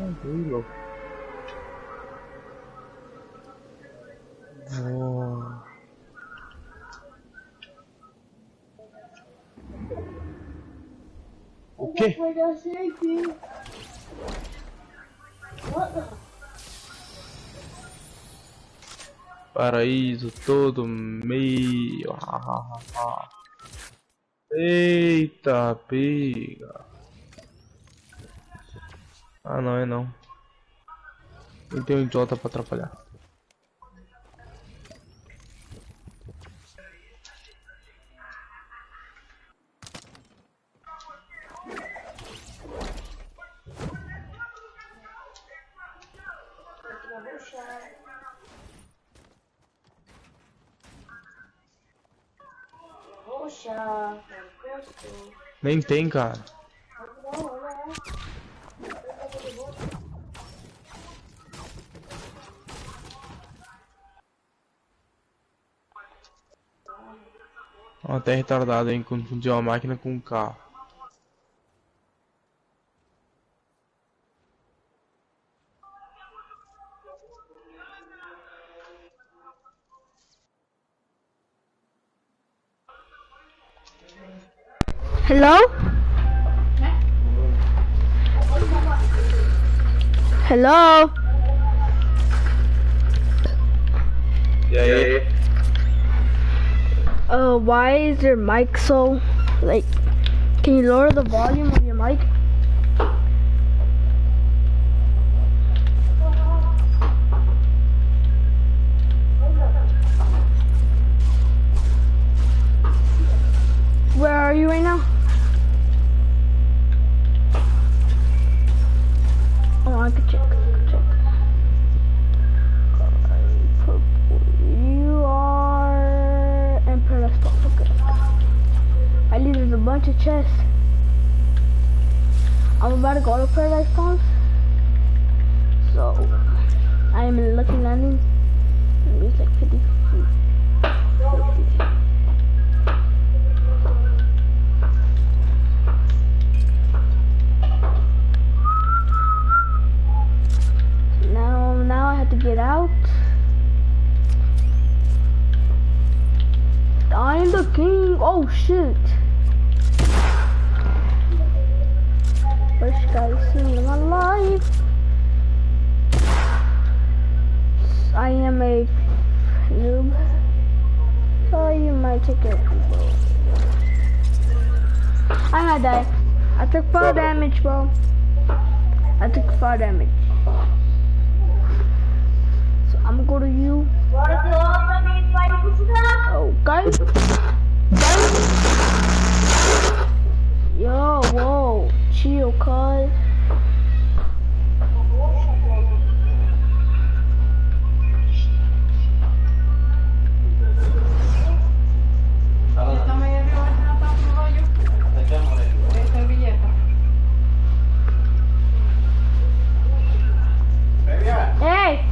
Tranquilo. Boa. O quê? Paraíso todo meio. Eita, pega. Ah, não é não. Não tem um idiota pra atrapalhar. Nem tem, cara. Até retardado, hein? Confundiu a máquina com um carro. Hello? Hello? E aí? Why is your mic so, like, can you lower the volume of your mic? Where are you right now? Oh, I could check. Purple. You are in Paradise Spot. Okay. At least there's a bunch of chests. I'm about to go to Paradise Spawns. So, I am in Lucky Landing. It's like 50 feet. Now I have to get out. I am the king. Oh shit. First guy seen in my life. I am a noob. So you might take it. I might die. I took 4 damage, bro. I took 4 damage. So I'm gonna go to you. Oh, guys. Yo, whoa. Chill, cuz. Hey!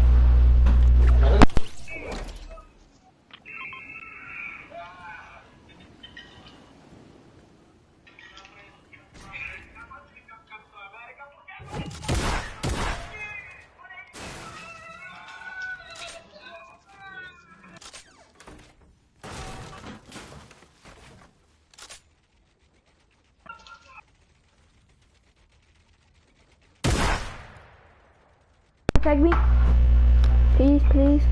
Tag me. Please, please.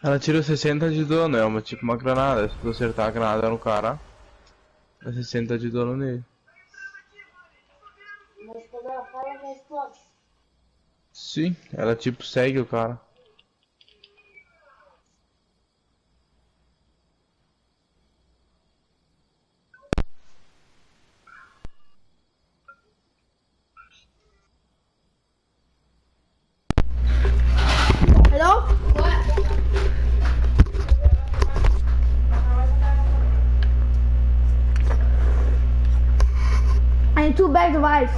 Ela tira 60 de dano, é uma, tipo uma granada. Se tu acertar a granada no cara, é 60 de dano nele. Mas quando ela fala, ela explode. Sim, ela tipo segue o cara. Hello? I need 2 bags of ice.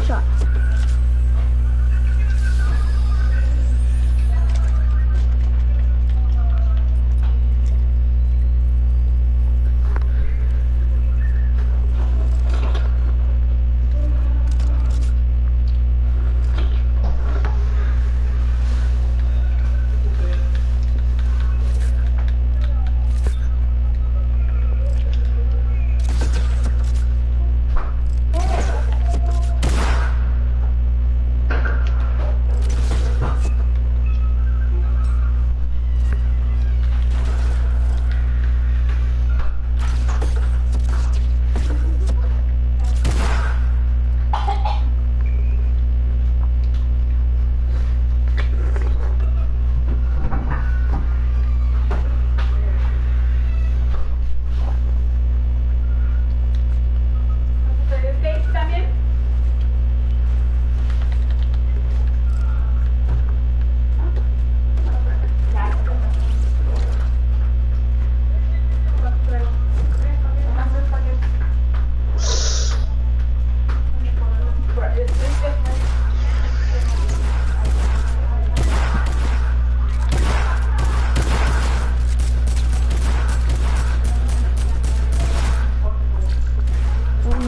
Shot.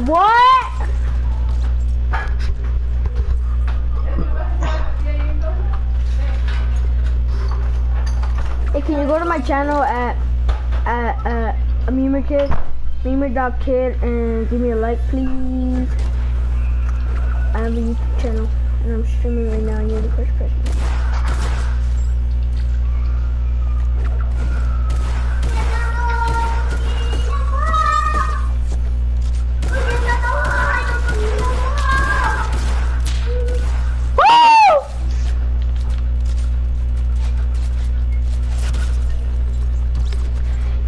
What? Hey, can you go to my channel at Memer.kid and give me a like, please? I have a YouTube channel and I'm streaming right now and you're the first person.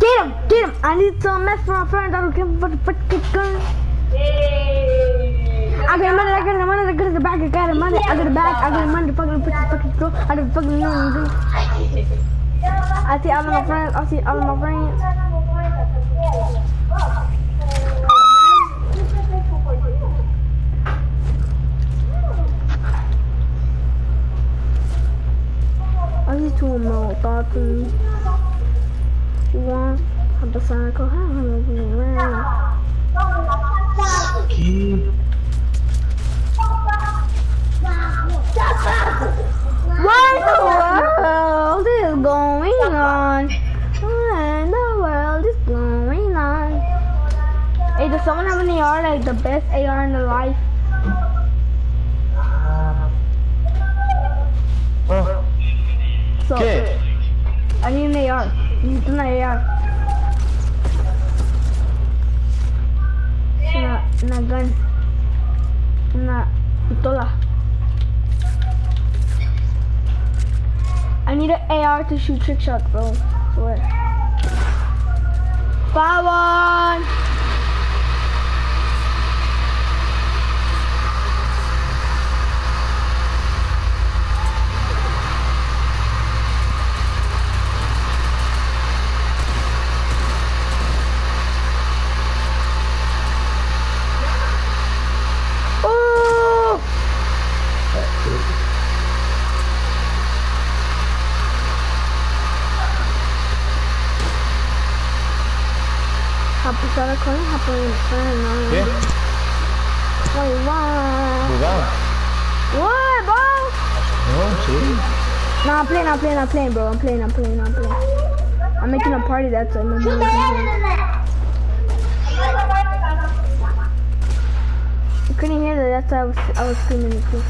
Get him! I need some mess for my friend. I don't care for the fucking gun. I got money, I got the money, I got the bag, I got the money, I got the bag, I got the money, fucking put this fucking throw. I don't fucking know. I see all of my friends, I see all of my friends. I see two more thoughts in me. One, I'm the cycle, I'm looking around. What in the world is going on? What in the world is going on? Hey, does someone have an AR, like the best AR in their life? So, I need an AR. Need an AR. Una gun. Una pistola. I need an AR to shoot trick shots, bro. Swear. Fire one! Oh! ¿Qué? Wait, what? ¿Jugado? What, bro? No, sí. No, I'm playing, bro. I'm playing. I'm making a party, that's it. You couldn't hear that, that's why I was screaming it too.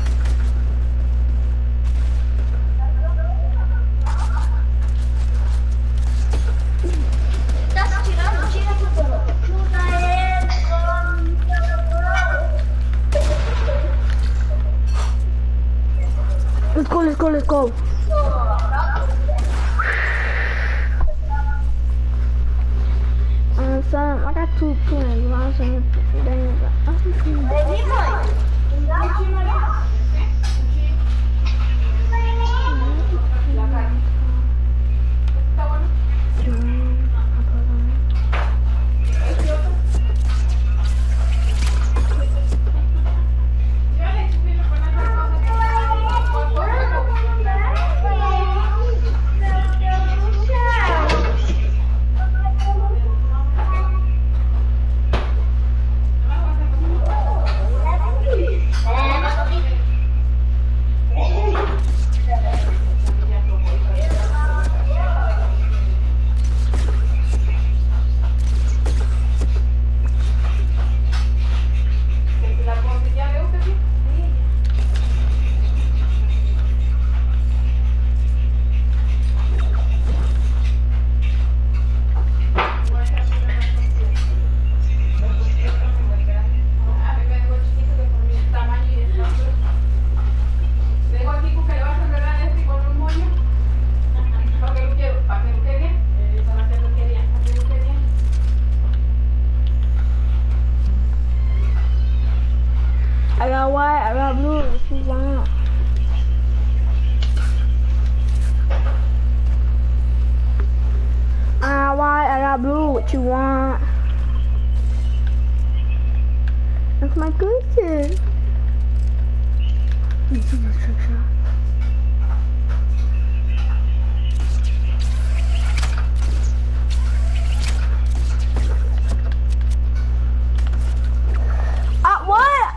Let's go. Son, I got two plans. You know what I'm saying? I got white, I got blue, what you want? I got white, I got blue, what you want? That's my question. You see this trick shot? What?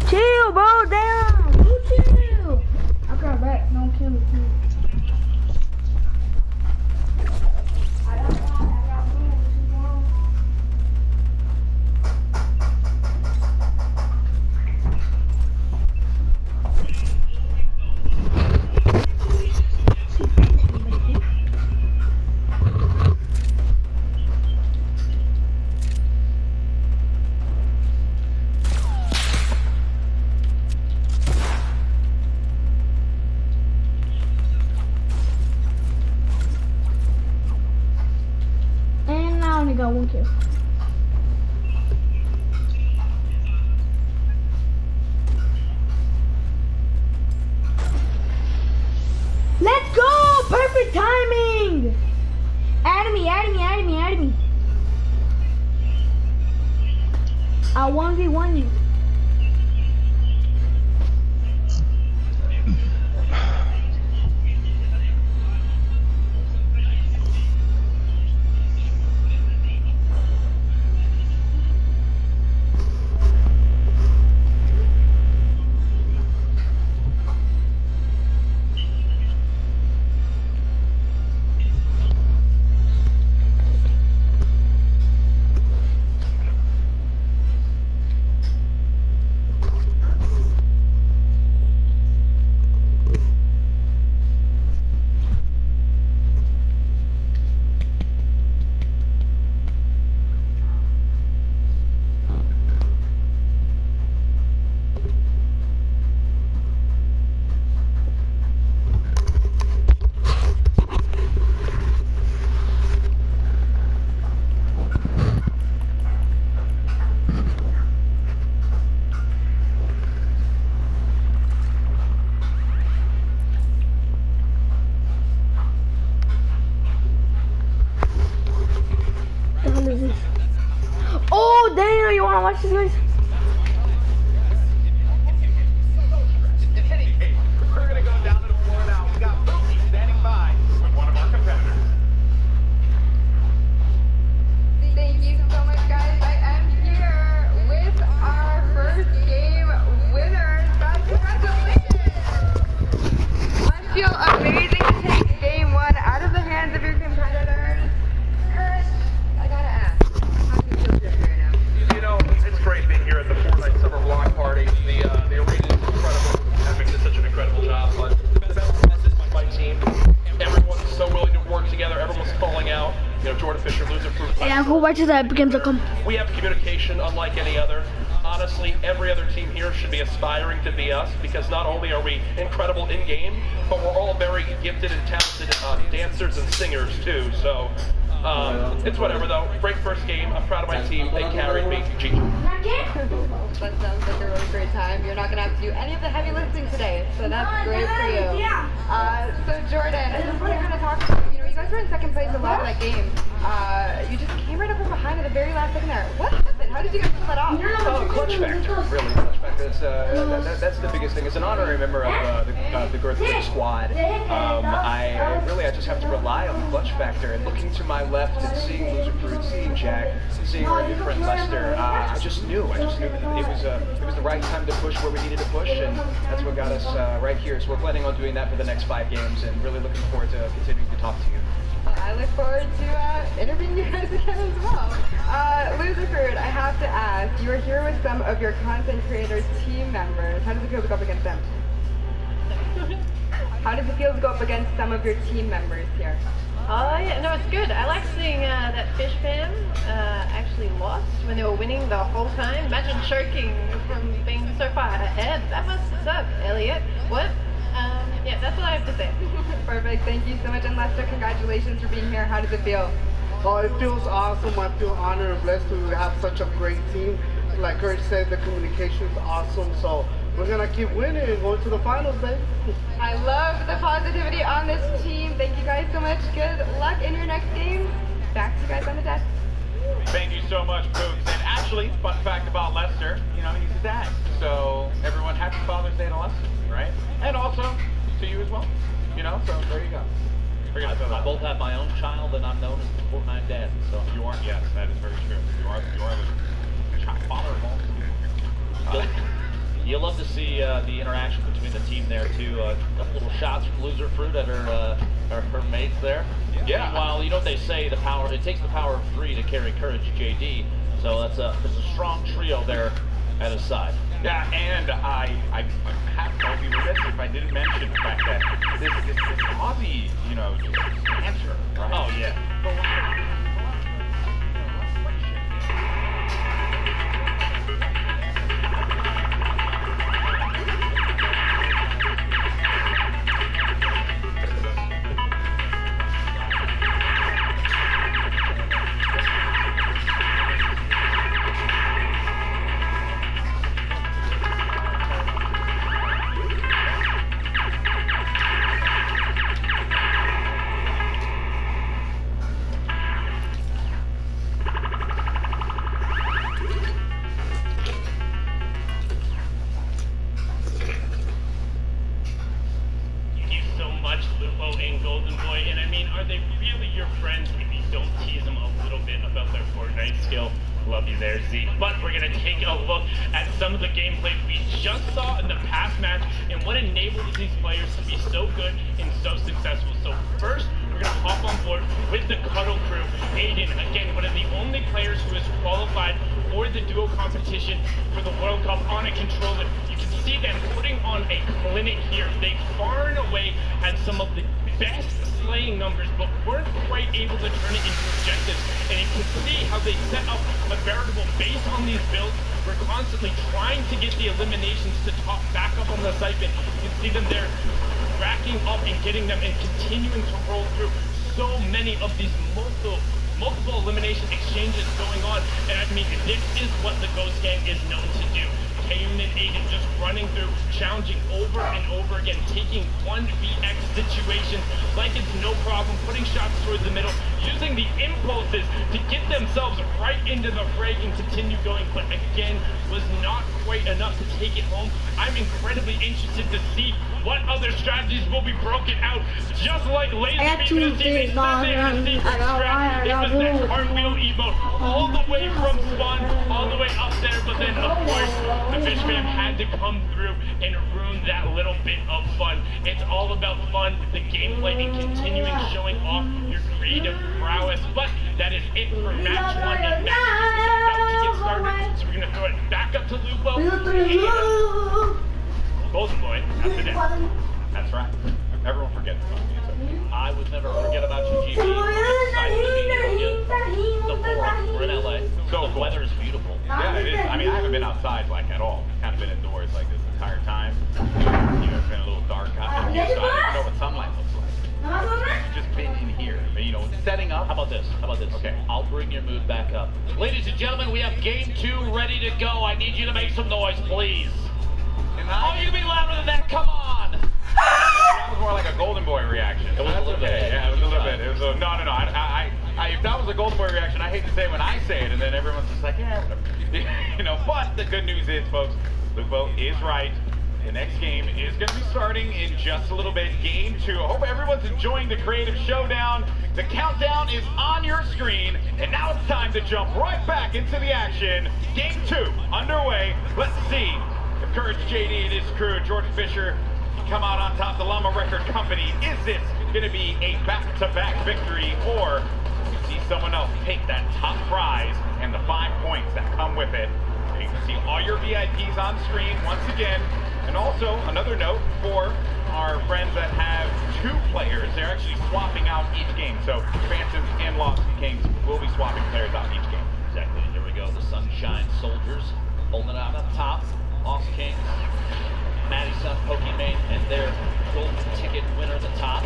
Chill, bro, damn. You chill. I got back. Don't kill me, please. Got one kill. Let's go! Perfect timing! Add me. I'll 1v1 you. watch this, guys. We're gonna go down to the floor now. We got Moblie standing by with one of our competitors. Thank you so much, guys. I am here with our first game winners. Guys, congratulations! I feel amazing to take game one out of the hands of your competitors. Courage, I gotta ask, how do you feel right now? You know, it's great being here at the Fortnite Summer Block Party. The arena is incredible. Having did such an incredible job. But the best is my team. Everyone's so willing to work together. Everyone's calling out. You know, Jordan Fisher, loser proof. Yeah, who watches that begins to come. We have communication unlike any other. Honestly, every other team here should be aspiring to be us, because not only are we incredible in-game, but we're all very gifted and talented dancers and singers too. So it's whatever though. Great first game. I'm proud of my team. They carried me. GG. That sounds like a really great time. You're not gonna have to do any of the heavy lifting today, so that's great for you. So Jordan, I just want to kind of talk to you. You know, you guys were in second place a lot of that game. You just came right up from behind at the very last second there. What happened? How did you guys pull that off? Oh, clutch factor, really. Clutch factor. That's the biggest thing. As an honorary member of the Ggggg squad, I just have to rely on the clutch factor. And looking to my left and seeing Loser Fruit, seeing Jack, seeing our new friend Lester, I just knew that it was the right time to push where we needed to push, and that's what got us right here. So we're planning on doing that for the next 5 games, and really looking forward to continuing to talk to you. I look forward to interviewing you guys again as well. Loser Fruit, I have to ask, you are here with some of your content creators' team members. How does it feel to go up against them? How does it feel to go up against some of your team members here? Yeah, no, it's good. I like seeing that Fish fam actually lost when they were winning the whole time. Imagine choking from being so far ahead. That must suck, Elliot. What? Yeah, that's what I have to say. Perfect. Thank you so much. And Lester, congratulations for being here. How does it feel? Oh, it feels awesome. I feel honored and blessed to have such a great team. Like Kurt said, the communication is awesome. So we're going to keep winning and going to the finals, babe. I love the positivity on this team. Thank you guys so much. Good luck in your next game. Back to you guys on the desk. Thank you so much, Boogs. And actually, fun fact about Lester, you know, he's a dad. So everyone, happy Father's Day to Lester, right? And also to you as well. You know, so there you go. I both have my own child, and I'm known as the Fortnite dad. So you are, yes, that is very true. You are the child father of all. You'll love to see the interaction between the team there too. A couple little shots from Loser Fruit at her mates there. Yeah. Meanwhile, you know what they say, it takes the power of 3 to carry courage, JD. So there's a strong trio there at his side. Yeah, and I be remiss if I didn't mention the fact that this Aussie, you know, answer, right? Oh yeah. Love you there, Z. But we're going to take a look at some of the gameplay we just saw in the past match and what enabled these players to be so good and so successful. So first, we're going to hop on board with the Cuddle Crew. Aiden, again, one of the only players who has qualified for the duo competition for the World Cup on a controller. You can see them putting on a clinic here. They far and away had some of the best slaying numbers, but weren't quite able to turn it into objectives. And you can see how they set up a veritable base on these builds. We're constantly trying to get the eliminations to top back up on the siphon. You can see them there racking up and getting them and continuing to roll through so many of these multiple elimination exchanges going on. And I mean, this is what the Ghost Gang is known to do. Kamen and Aiden just running through, challenging over and over again, taking 1vx situations like it's no problem, putting shots towards the middle, using the impulses to get themselves right into the fray and continue going, but again, was not quite enough to take it home. I'm incredibly interested to see what other strategies will be broken out, just like Laser Beam and the team. They said they had a secret strat. It was that cartwheel emote all the way from spawn, all the way up there, but then of course the Fish Fam had to come through and ruin that little bit of fun. It's all about fun, the gameplay, and continuing showing off your creative prowess. But that is it for match 1, and match 2 is about to get started, so we're going to throw it back up to Lupo. Golden Boy, that's the net. That's right. Everyone forgets about me. I would never forget about you, GB. I'm excited to be here again. The forum. We're in LA. So the weather is beautiful. Yeah, it is. I mean, I haven't been outside like at all. Kind of been indoors like this entire time. You know, it's been a little dark out here, so I don't even know what sunlight looks like. It's just been in here. But, you know, setting up. How about this? How about this? Okay. I'll bring your mood back up. Ladies and gentlemen, we have game 2 ready to go. I need you to make some noise, please. Oh, you can be louder than that. Come on. That was more like a Golden Boy reaction. It was a little bit. Yeah, it was a little bit. It was a, no. If that was a Golden Boy reaction, I hate to say it when I say it, and then everyone's just like, yeah, whatever. You know, but the good news is, folks, Lupo is right. The next game is going to be starting in just a little bit. Game 2. I hope everyone's enjoying the creative showdown. The countdown is on your screen, and now it's time to jump right back into the action. Game 2 underway. Let's see if Courage JD and his crew, Jordan Fisher, come out on top. The Llama Record Company. Is this going to be a back-to-back victory, or you see someone else take that top prize and the 5 points that come with it? You can see all your VIPs on screen once again. And also, another note for our friends that have 2 players, they're actually swapping out each game. So Phantoms and Lost Kings will be swapping players out each game. Exactly. Here we go. The Sunshine Soldiers holding it out up top. Lost Kings, Madison, Pokimane, and their golden ticket winner at the top.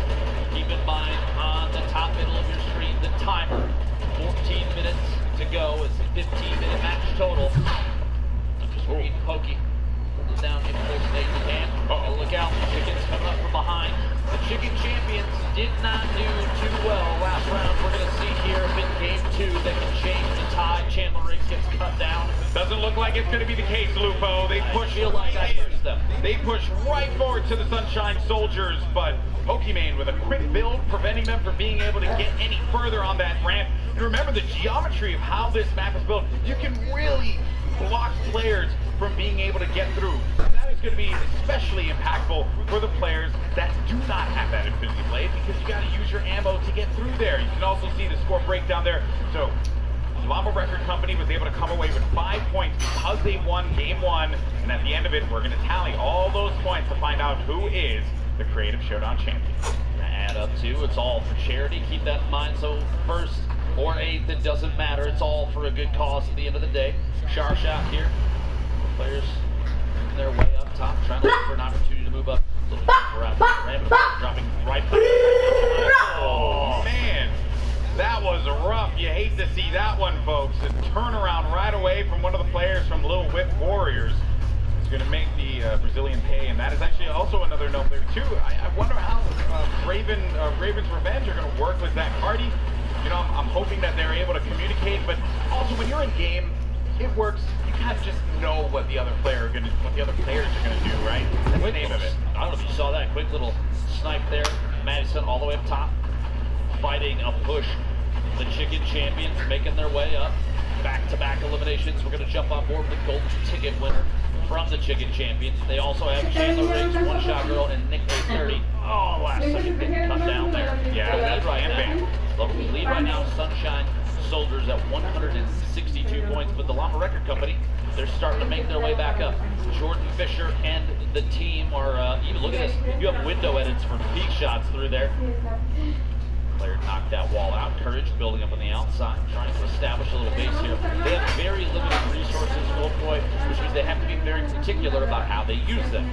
Keep in mind, on the top middle of your screen, the timer. 14 minutes to go. It's a 15-minute match total. I'm just reading Pokey. Hold it down in full stage again. And look out, the chickens coming up from behind. The chicken champions did not do too well last round. We're going to see here in game 2 that can change the tide. Chandler Riggs gets cut down. Doesn't look like it's going to be the case, Lupo. They push They push right forward to the Sunshine Soldiers, but Pokimane with a quick build, preventing them from being able to get any further on that ramp. And remember the geometry of how this map is built. You can really block players from being able to get through. That is going to be especially impactful for the players that do not have that Infinity Blade, because you got to use your ammo to get through there. You can also see the score breakdown there. So Llama Record Company was able to come away with 5 points because they won game 1, and at the end of it, we're going to tally all those points to find out who is the Creative Showdown champion. Add up to, it's all for charity. Keep that in mind. So 1st or 8th, it doesn't matter. It's all for a good cause at the end of the day. Shower shot here. The players making their way up top, trying to look for an opportunity to move up a little bit around. Random dropping right back. Oh, man. That was rough. You hate to see that one, folks. A turnaround right away from one of the players from Little Whip Warriors. It's going to make the Brazilian pay, and that is actually also another note there, too. I wonder how Raven's Revenge are going to work with that party. You know, I'm hoping that they're able to communicate, but also when you're in game, it works. You kind of just know what the other players are going to do, right? That's the name of it. I don't know if you saw that quick little snipe there. Madison all the way up top, fighting a push. The Chicken Champions making their way up. Back-to-back eliminations. We're going to jump on board with the golden ticket winner from the Chicken Champions. They also have Chandler Riggs, One Shot Girl, and Nick 30. Oh, last second didn't come down there. Yeah, that's right now. The lead right now, Sunshine Soldiers at 162 points, but the Llama Record Company, they're starting to make their way back up. Jordan Fisher and the team are, even look at this, you have window edits for peak shots through there. Player knocked that wall out. Courage building up on the outside, trying to establish a little base here. They have very limited resources, Wolfboy, which means they have to be very particular about how they use them.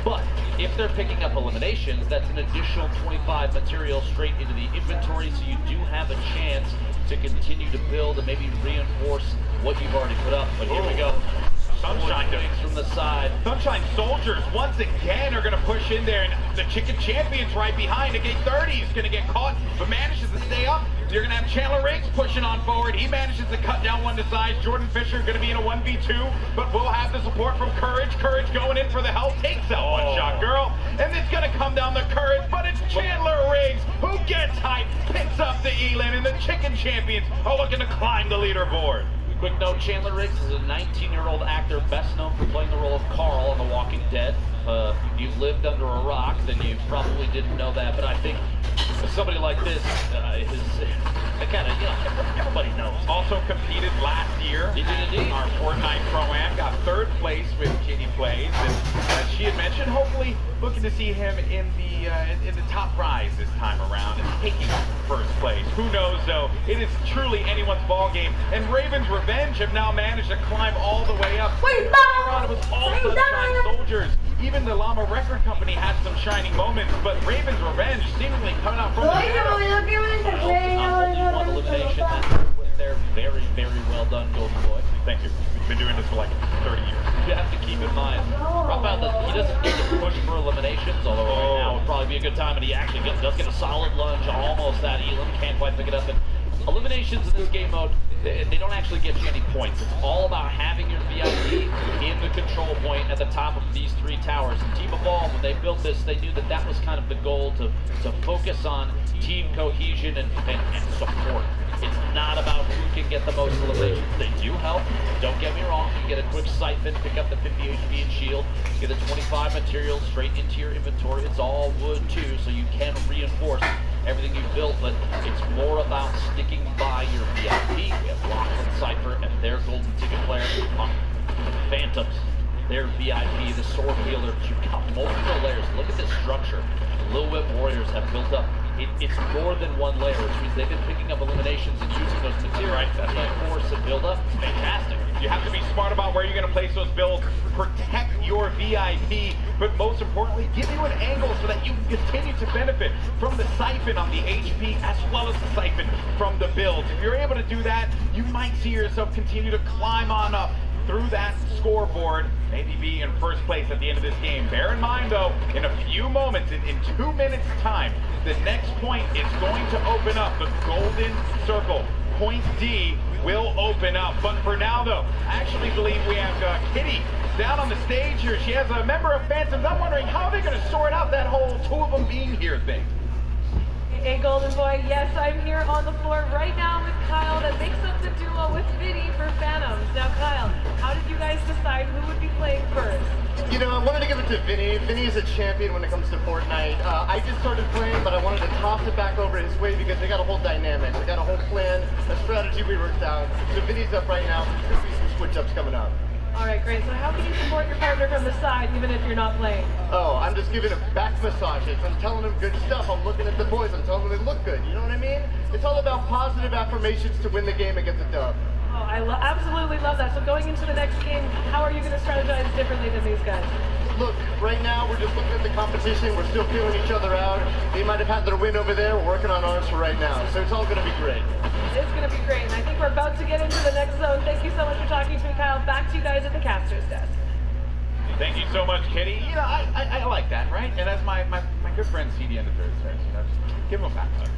But if they're picking up eliminations, that's an additional 25 material straight into the inventory, so you do have a chance to continue to build and maybe reinforce what you've already put up. But here we go. Sunshine from the side. Sunshine Soldiers once again are going to push in there, and the Chicken Champion's right behind. Again, 30 is going to get caught, but manages to stay up. You're going to have Chandler Riggs pushing on forward. He manages to cut down one to size. Jordan Fisher going to be in a 1v2, but we'll have the support from Courage. Courage going in for the help. Takes out one shot girl, and it's going to come down the Courage, but it's Chandler Riggs who gets hyped, picks up the Elin, and the Chicken Champions are looking to climb the leaderboard. Quick note, Chandler Riggs is a 19-year-old actor best known for playing the role of Carl on The Walking Dead. If you lived under a rock, then you probably didn't know that, but I think somebody like this, everybody knows. Also competed last year in our Fortnite Pro-Am, got 3rd place with Kitty Plays, and as she had mentioned, hopefully looking to see him in the top prize this time around and taking 1st place. Who knows though, it is truly anyone's ball game, and Raven's Revenge have now managed to climb all the way up. It was all Sunshine Soldiers. Even the Llama Record Company had some shining moments, but Raven's Revenge seemingly coming out from the middle. One elimination. They're very, very well done, Golden Boy. Thank you. We've been doing this for like 30 years. You have to keep in mind, Rob found that he doesn't need to push for eliminations, although right now would probably be a good time, and he actually does get a solid lunge, almost that Elam, can't quite pick it up. And eliminations in this game mode, they don't actually get you any points. It's all about having your VIP in the control point at the top of these 3 towers. And Team Evolve, when they built this, they knew that that was kind of the goal, to focus on team cohesion and support. It's not about who can get the most eliminations. They do help. Don't get me wrong. You get a quick siphon, pick up the 50 HP and shield, get the 25 materials straight into your inventory. It's all wood too, so you can reinforce everything you've built, but it's more about sticking by your VIP. We have Lachlan Cypher and their golden ticket player on Phantoms. Their VIP, the sword healer. You've got multiple layers. Look at this structure. Lil Whip Warriors have built up. It's more than one layer, which means they've been picking up eliminations and using those materials to reinforce and build up. Fantastic. You have to be smart about where you're going to place those builds, protect your VIP, but most importantly, give you an angle so that you can continue to benefit from the siphon on the HP as well as the siphon from the builds. If you're able to do that, you might see yourself continue to climb on up through that scoreboard, maybe be in 1st place at the end of this game. Bear in mind though, in a few moments, in 2 minutes time, the next point is going to open up, the golden circle. Point D will open up, but for now though, I actually believe we have Kitty down on the stage here. She has a member of Phantoms. I'm wondering how they're going to sort out that whole 2 of them being here thing. Hey, Golden Boy, yes, I'm here on the floor right now with Kyle that makes up the duo with Vinny for Phantoms. Now, Kyle, how did you guys decide who would be playing first? You know, I wanted to give it to Vinny. Vinny is a champion when it comes to Fortnite. I just started playing, but I wanted to toss it back over his way because they got a whole dynamic. They got a whole plan, a strategy we worked out. So Vinny's up right now. There's going to be some switch-ups coming up. All right, great. So how can you support your partner from the side even if you're not playing? Oh, I'm just giving him back massages. I'm telling him good stuff. I'm looking at the boys. I'm telling them they look good. You know what I mean? It's all about positive affirmations to win the game and get the dub. Oh, I absolutely love that. So going into the next game, how are you going to strategize differently than these guys? Look, right now we're just looking at the competition. We're still feeling each other out. They might have had their win over there. We're working on ours for right now. So it's all going to be great. It's going to be great. And I think we're about to get into the next zone. Thank you so much for talking to me, Kyle. Back to you guys at the caster's desk. Thank you so much, Kitty. You know, I like that, right? And as my good friend CD and the Third says, you know, just give him a back hug.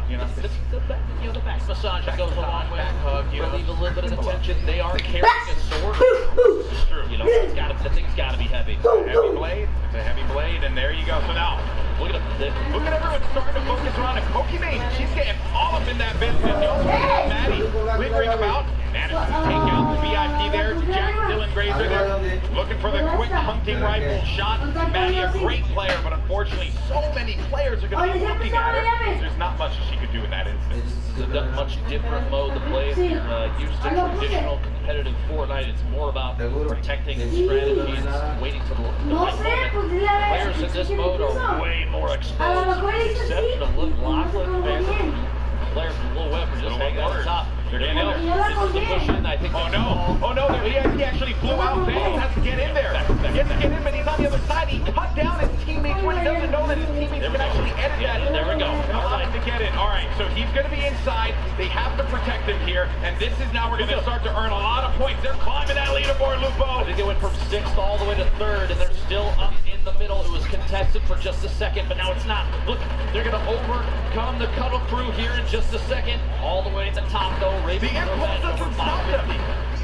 You know, the back massage goes a long way. Back hug, you know, leave a little bit of attention. They are carrying a sword. It's true. You know, the thing's got to be heavy. It's a heavy blade. It's a heavy blade, and there you go. So now, look at everyone starting to focus around a Pokemon. She's getting all up in that business. You also have Maddie lingering about. Manages to take out the VIP there. Jack Dylan Grazer there, looking for the quick hunting rifle shot. Maddie, a great player, but unfortunately, so many players are going to be looking at her. There's not much she could do in that instance. It's a much different mode to play if you're used to traditional competitive Fortnite. It's more about protecting strategy and waiting for the right moment. Players in this mode are way more exposed, except for the Lachlan Phantom. Player from Lil Web are just hanging on the top. They're getting in there. This is the push in. I think. Oh no! He actually flew out. Phantom has to get in there. He has to get in, but he's on the other side. He cut down his teammates when he doesn't know that his teammates can actually edit that. There we go. All right, to get in. All right, so he's He's going to be inside. They have to protect him here, and this is now we're going to start to earn a lot of points. They're climbing that leaderboard, Lupo. I think they went from 6th all the way to 3rd, and they're still up in the middle. It was contested for just a second, but now it's not. Look, they're going to overcome the Cuddle Crew here in just a second. All the way at the top, though. Ravens The impulse doesn't stop them.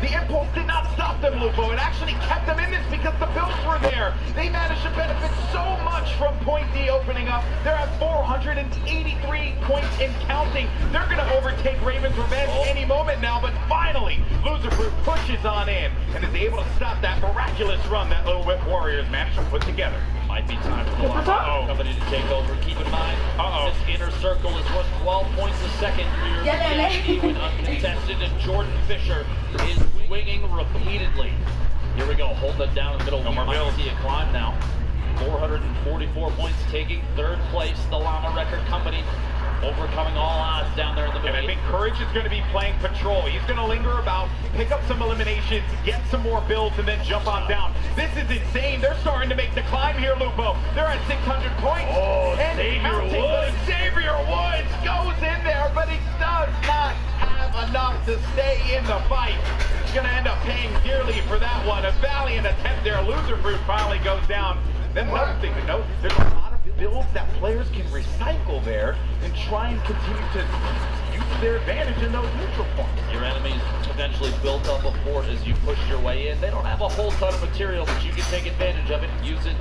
The impulse did not stop them, Lupo. It actually kept them in this because the Bills were there. They managed to benefit so much from Point D opening up. They're at 483 points and counting. They're going to overtake Ravens Revenge any moment now, but finally, Loser Fruit pushes on in and is able to stop that miraculous run that Little Whip Warriors managed to put together. Might be time for the Llama company to take over. Keep in mind, this inner circle is worth 12 points a second for your PhD when uncontested, and Jordan Fisher is swinging repeatedly. Here we go, hold that down in the middle. We might see a climb now. 444 points, taking 3rd place, the Llama Record Company, overcoming all odds down there in the middle. And I think Courage is going to be playing patrol. He's going to linger about, pick up some eliminations, get some more builds, and then jump on down. This is insane. They're starting to make the climb here, Lupo. They're at 600 points. And Xavier Woods. Xavier Woods goes in there, but he does not have enough to stay in the fight. He's going to end up paying dearly for that one. A valiant attempt there. Loser Fruit finally goes down. Then another thing to note, there's a lot of builds that players can recycle there and try and continue to use their advantage in those neutral points. Your enemies eventually built up a fort as you push your way in. They don't have a whole ton of material, but you can take advantage of it and use it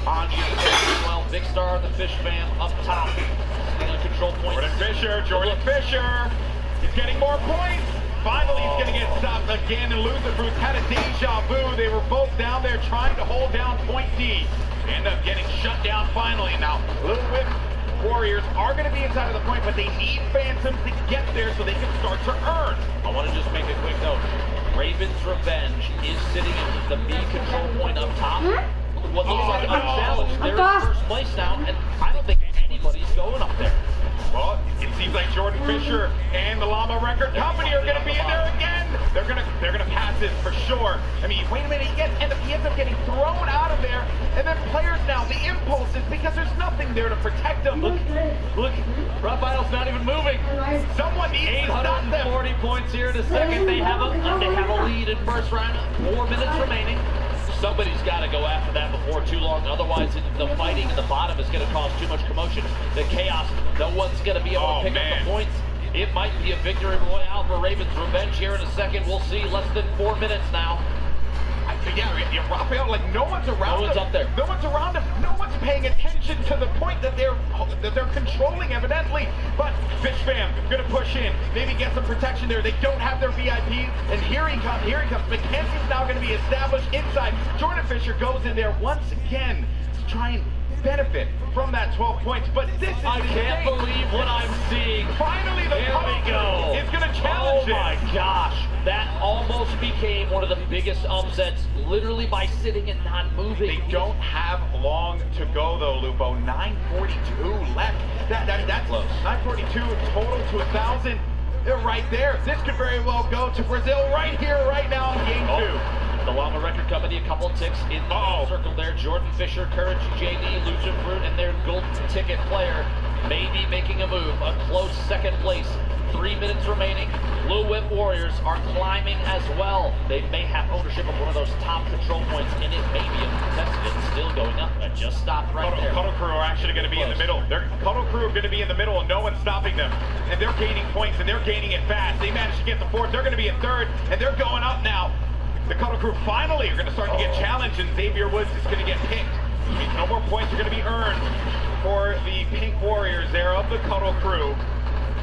on your team as well. Big Star, the Fish Fam up top. Sitting on control point. Jordan Fisher. He's getting more points. Finally, he's going to get stopped again, and Loser Fruit had a deja vu. They were both down there trying to hold down Point D. End up getting shut down finally. Now, Little Whip Warriors are going to be inside of the point, but they need Phantoms to get there so they can start to earn. I want to just make a quick note. Ravens Revenge is sitting in the B control point up top. What looks like unchallenged. They're in 1st place now, and I don't think anybody's going up there. Well, it seems like Jordan Fisher and the Llama Record Company are going to be in there again. They're gonna pass it for sure. I mean, wait a minute, he ends up getting thrown out of there, and then players now, the impulses, because there's nothing there to protect them. Look, Raphael's not even moving. Someone needs to stop them. 840 points here in a second. They have a lead in 1st round. 4 minutes remaining. Somebody's got to go after that before too long. Otherwise, the fighting at the bottom is going to cause too much commotion. The chaos, no one's going to be able to pick up the points. It might be a victory royale for Ravens Revenge here in a second. We'll see. Less than 4 minutes now. Yeah, Raphael, like no one's around him. No one's up there. No one's around him. No one's paying attention to the point that they're controlling, evidently. But Fish Fam gonna push in, maybe get some protection there. They don't have their VIP, and here he comes. Mackenzie's now gonna be established inside. Jordan Fisher goes in there once again to try and benefit from that 12 points, but this is I can't believe what I'm seeing. Finally, the Cuddle is gonna challenge it. Oh my gosh, that almost became one of the biggest upsets, literally by sitting and not moving. They don't have long to go though, Lupo. 9:42 left. That's close. 9:42 total to 1,000. They're right there. This could very well go to Brazil right here, right now in game 2. The Llama Record Company, a couple ticks in the circle there. Jordan Fisher, Courage, JD, Loser Fruit, and their gold ticket player may be making a move. A close 2nd place. 3 minutes remaining. Blue Whip Warriors are climbing as well. They may have ownership of one of those top control points, and it may be a contested. It's still going up. It just stopped right there. Cuddle Crew are actually going to be in the middle. Cuddle Crew are going to be in the middle, and no one's stopping them. And they're gaining points, and they're gaining it fast. They managed to get the 4th. They're going to be in 3rd, and they're going up now. The Cuddle Crew finally are going to start to get challenged, and Xavier Woods is going to get picked. No more points are going to be earned for the Pink Warriors there of the Cuddle Crew.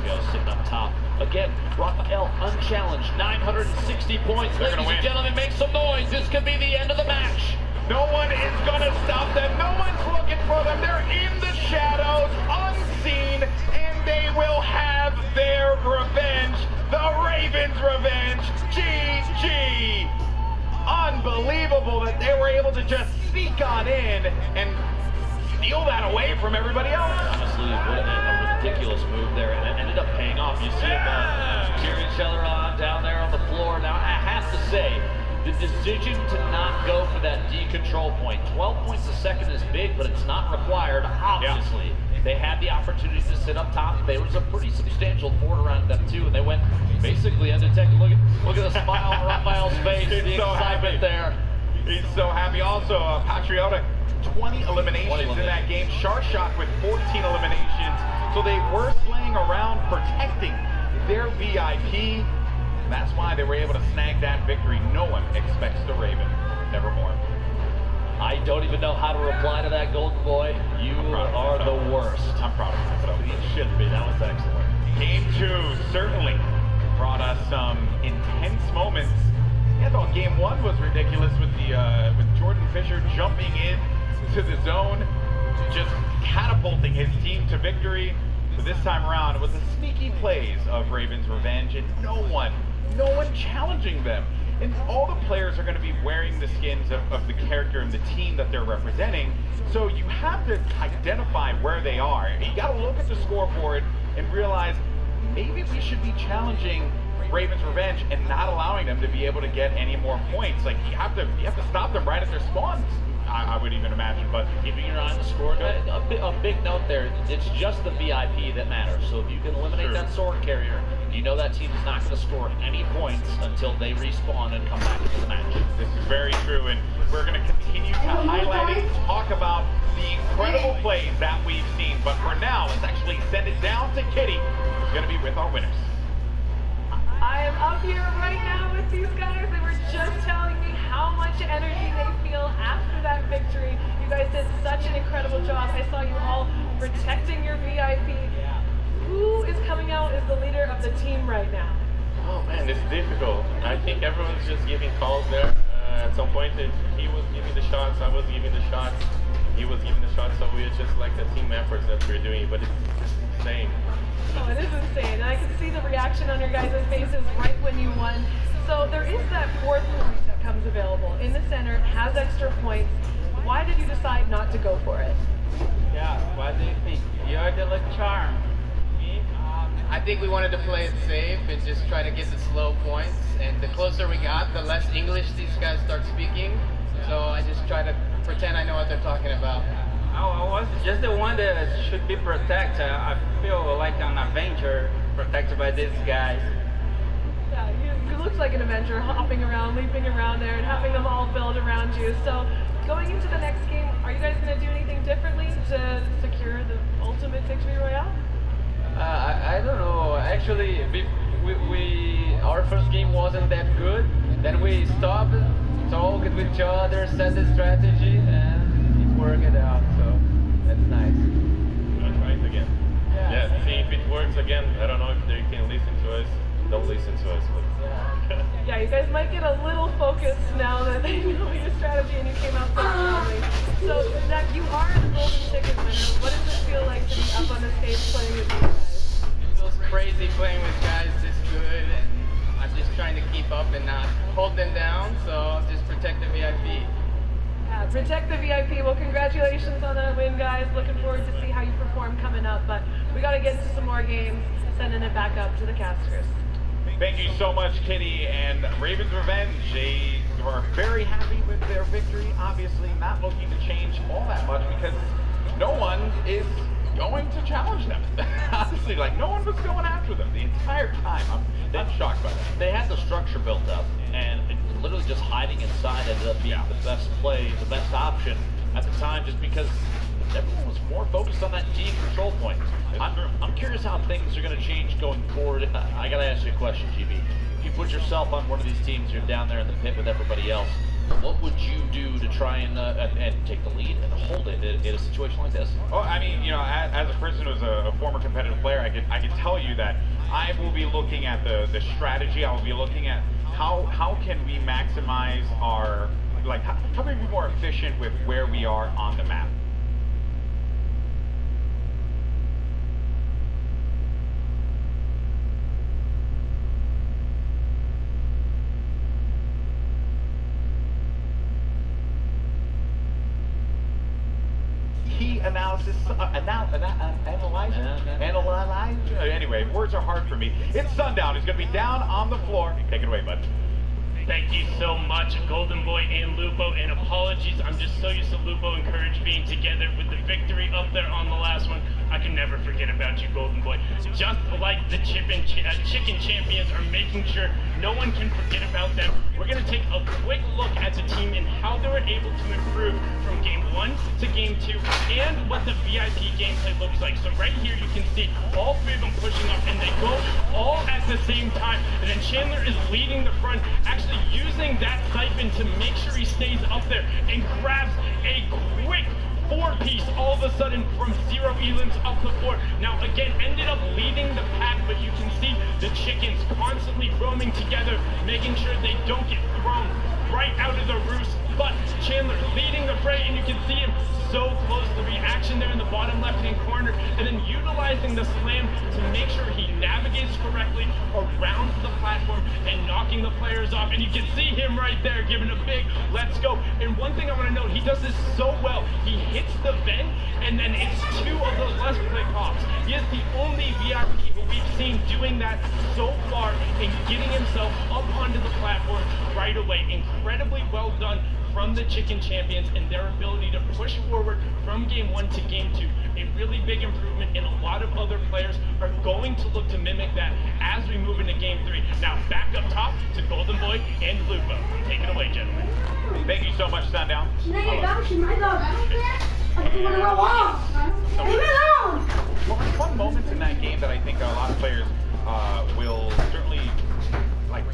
Go sitting up top. Again, Raphael unchallenged, 960 points. Ladies and gentlemen, make some noise. This could be the end of the match. No one is going to stop them. No one's looking for them. They're in the shadows, unseen, and they will have their revenge. The Ravens' revenge. GG. Unbelievable that they were able to just sneak on in and steal that away from everybody else. Honestly, what a ridiculous move there, and it ended up paying off. You see them cheering each other on down there on the floor. Now, I have to say, the decision to not go for that D control point. 12 points a second is big, but it's not required, obviously. They had the opportunity to sit up top. There was a pretty substantial board around them too, and they went basically undetected. Look at the smile on Raphael's face, the so excitement happy. there. He's so happy. Also, Patriota, 20 eliminations in that game. Shark Shock with 14 eliminations. So they were slaying around, protecting their VIP. That's why they were able to snag that victory. No one expects the Raven. Nevermore. I don't even know how to reply to that, Golden Boy. You are the worst. I'm proud of myself. You should be. That was excellent. Game 2 certainly brought us some intense moments. I thought game 1 was ridiculous with Jordan Fisher jumping in to the zone, just catapulting his team to victory. But this time around, it was the sneaky plays of Raven's Revenge, and no one challenging them. And all the players are going to be wearing the skins of the character and the team that they're representing. So you have to identify where they are. You got to look at the scoreboard and realize maybe we should be challenging Raven's Revenge and not allowing them to be able to get any more points. Like you have to stop them right at their spawns. I would even imagine, but keeping your eye on the score. A big note there, it's just the VIP that matters. So if you can eliminate that sword carrier, you know that team is not going to score any points until they respawn and come back into the match. This is very true, and we're going to continue to highlight it, talk about the incredible plays that we've seen. But for now, let's actually send it down to Kitty, who's going to be with our winners. I am up here right now with these guys. They were just telling me how much energy they feel after that victory. You guys did such an incredible job. I saw you all protecting your VIP. Who is coming out as the leader of the team right now? Oh man, it's difficult. I think everyone's just giving calls there. At some point, he was giving the shots, I was giving the shots, he was giving the shots, so we are just like the team efforts that we're doing, but it's insane. Oh, it is insane. And I can see the reaction on your guys' faces right when you won. So there is that 4th point that comes available in the center. It has extra points. Why did you decide not to go for it? Yeah, why do you think? You're the luck charm. I think we wanted to play it safe and just try to get the slow points. And the closer we got, the less English these guys start speaking. So I just try to pretend I know what they're talking about. I was just the one that should be protected. I feel like an Avenger protected by these guys. Yeah, you look like an Avenger, hopping around, leaping around there, and having them all build around you. So going into the next game, are you guys going to do anything differently to secure the ultimate victory royale? I don't know. Actually, our first game wasn't that good. Then we stopped, talked with each other, set the strategy, and it worked out. So that's nice. We're gonna try it again. Yeah, see if it works again. I don't know if they can listen to us. Don't listen to us. But Yeah, you guys might get a little focused now that they know your strategy and you came out so strongly. So, Zach, you are the golden ticket winner. What does it feel like to be up on the stage playing with these guys? It feels crazy playing with guys this good, and I'm just trying to keep up and not hold them down, so I'll just protect the VIP. Yeah, protect the VIP. Well, congratulations on that win, guys. Looking forward to see how you perform coming up, but we got to get into some more games, sending it back up to the casters. Thank you so much, Kitty. And Raven's Revenge, they are very happy with their victory. Obviously not looking to change all that much because no one is going to challenge them. Honestly, like no one was going after them the entire time. I'm shocked by that. They had the structure built up, and literally just hiding inside ended up being the best play, the best option at the time, just because everyone was more focused on that G control point. I'm curious how things are going to change going forward. I got to ask you a question, GB. If you put yourself on one of these teams, you're down there in the pit with everybody else, what would you do to try and take the lead and hold it in a situation like this? Well, I mean, you know, as a person who's a former competitive player, I can tell you that I will be looking at the strategy. I will be looking at how can we maximize our, like, how can we be more efficient with where we are on the map. Analyze. Anyway, words are hard for me. It's Sundown. He's going to be down on the floor. Take it away, bud. Thank you so much, Golden Boy and Lupo, and apologies, I'm just so used to Lupo and Courage being together with the victory up there on the last one. I can never forget about you, Golden Boy. Just like the chicken champions are making sure no one can forget about them, we're going to take a quick look at the team and how they were able to improve from Game 1 to Game 2, and what the VIP gameplay looks like. So right here you can see all three of them pushing up, and they go all at the same time, and then Chandler is leading the front, actually using that siphon to make sure he stays up there and grabs a quick 4-piece all of a sudden from 0 elims up the floor. Now again, ended up leading the pack, but you can see the chickens constantly roaming together, making sure they don't get thrown right out of the roost. But Chandler leading the fray, and you can see him so close to the action there in the bottom left-hand corner, and then utilizing the slam to make sure he navigates correctly around the platform and knocking the players off. And you can see him right there giving a big let's go. And one thing I want to note, he does this so well. He hits the vent, and then it's 2 of those left click hops. He is the only VIP who we've seen doing that so far and getting himself up onto the platform right away. Incredibly well done from the chicken champions and their ability to push forward from Game 1 to Game 2. A really big improvement, and a lot of other players are going to look to mimic that as we move into Game 3. Now back up top to Golden Boy and Lupo. Take it away, gentlemen. Thank you so much, Sundown. One moment in that game that I think a lot of players will certainly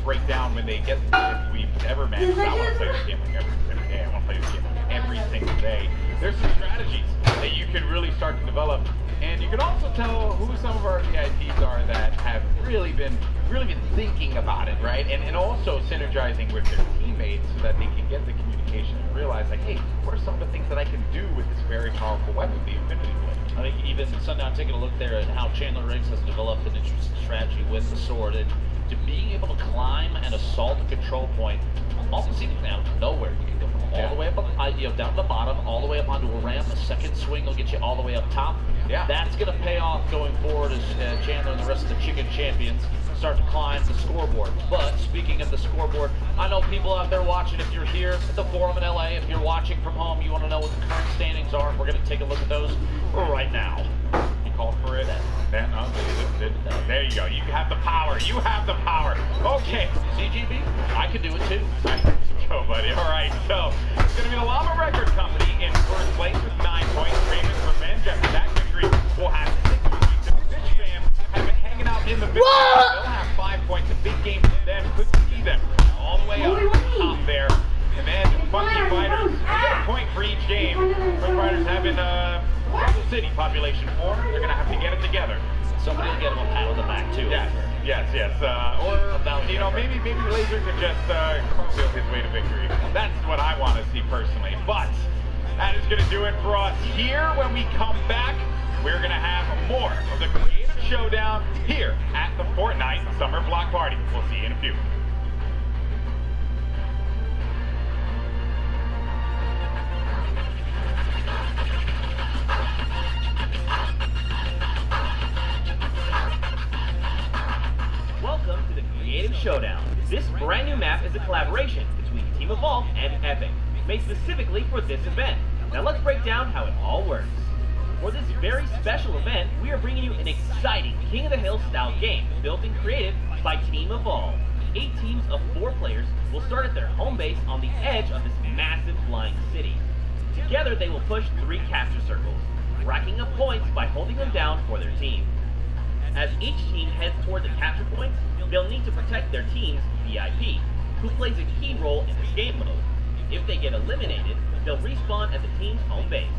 break down when they get, if we've ever managed. I want to play this game every day. I want to play this game every single day. There's some strategies that you can really start to develop, and you can also tell who some of our VIPs are that have really been thinking about it, right? And also synergizing with their teammates so that they can get the communication and realize, like, hey, what are some of the things that I can do with this very powerful weapon, the Infinity Blade? I think even Sundown taking a look there at how Chandler Riggs has developed an interesting strategy with the sword, and to being able to climb and assault a control point, almost seemingly out of nowhere. You can go from all the way up, down to the bottom, all the way up onto a ramp. A second swing will get you all the way up top. Yeah. That's going to pay off going forward as Chandler and the rest of the chicken champions start to climb the scoreboard. But speaking of the scoreboard, I know people out there watching, if you're here at the forum in LA, if you're watching from home, you want to know what the current standings are. We're going to take a look at those right now. You called for it? There you go. You have the power. You have the power. Okay. CGB, I can do it too. Go, buddy. All right. So it's going to be the Llama Record Company in first place with 9 points. Raven's revenge after that victory will have 6 points. The Fish fam have been hanging out in the middle. They'll have 5 points. A big game for them. Could see them all the way up top there. And then Funky Fighters, a point for each game. Funky Fighters having Kansas City population 4. They're going to have to get it together. Somebody will get him a pat on the back too. Yes. Or maybe Laser could just cartwheel his way to victory. That's what I want to see personally. But that is going to do it for us here. When we come back, we're going to have more of the Creative Showdown here at the Fortnite Summer Block Party. We'll see you in a few. Welcome to the Creative Showdown. This brand new map is a collaboration between Team Evolve and Epic, made specifically for this event. Now let's break down how it all works. For this very special event, we are bringing you an exciting King of the Hill style game built in creative by Team Evolve. 8 teams of 4 players will start at their home base on the edge of this massive flying city. Together they will push 3 capture circles, racking up points by holding them down for their team. As each team heads toward the capture points, they'll need to protect their team's VIP, who plays a key role in this game mode. If they get eliminated, they'll respawn at the team's home base.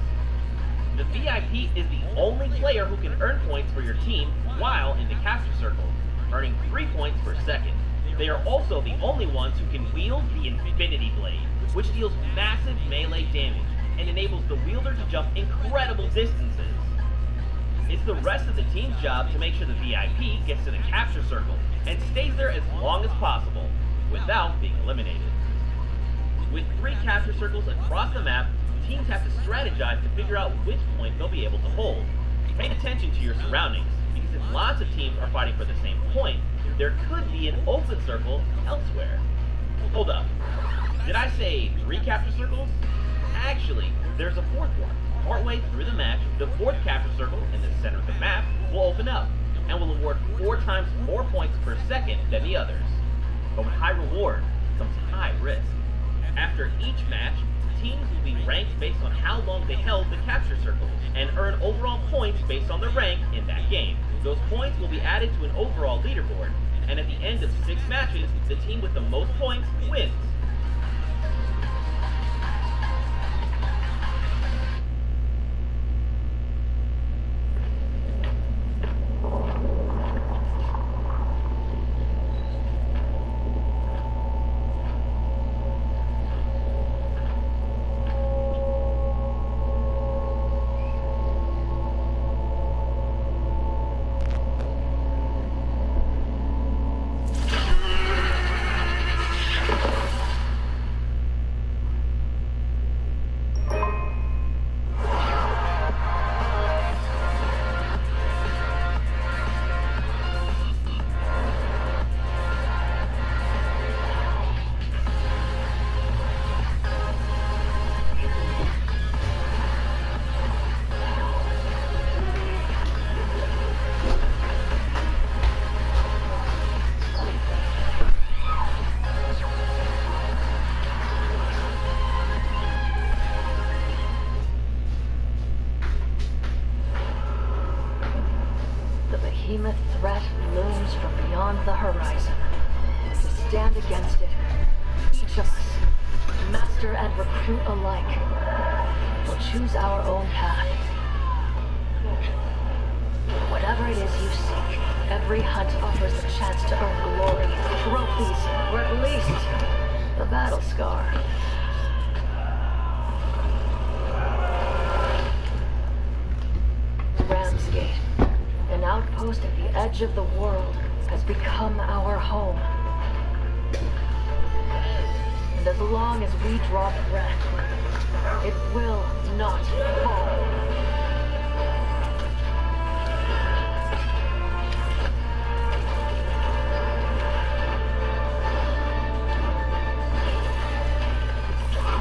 The VIP is the only player who can earn points for your team while in the capture circle, earning 3 points per second. They are also the only ones who can wield the Infinity Blade, which deals massive melee damage and enables the wielder to jump incredible distances. It's the rest of the team's job to make sure the VIP gets to the capture circle and stays there as long as possible without being eliminated. With 3 capture circles across the map, teams have to strategize to figure out which point they'll be able to hold. Pay attention to your surroundings, because if lots of teams are fighting for the same point, there could be an open circle elsewhere. Hold up. Did I say 3 capture circles? Actually, there's a 4th one. Partway through the match, the 4th capture circle in the center of the map will open up and will award 4 times more points per second than the others. But with high reward comes high risk. After each match, teams will be ranked based on how long they held the capture circles and earn overall points based on their rank in that game. Those points will be added to an overall leaderboard, and at the end of 6 matches, the team with the most points wins. behemoth threat looms from beyond the horizon. To stand against it, each of us, master and recruit alike, will choose our own path. Whatever it is you seek, every hunt offers the chance to earn glory, trophies, or at least the battle scar. Ramsgate, an outpost at the edge of the world, has become our home. And as long as we draw breath, it will not fall.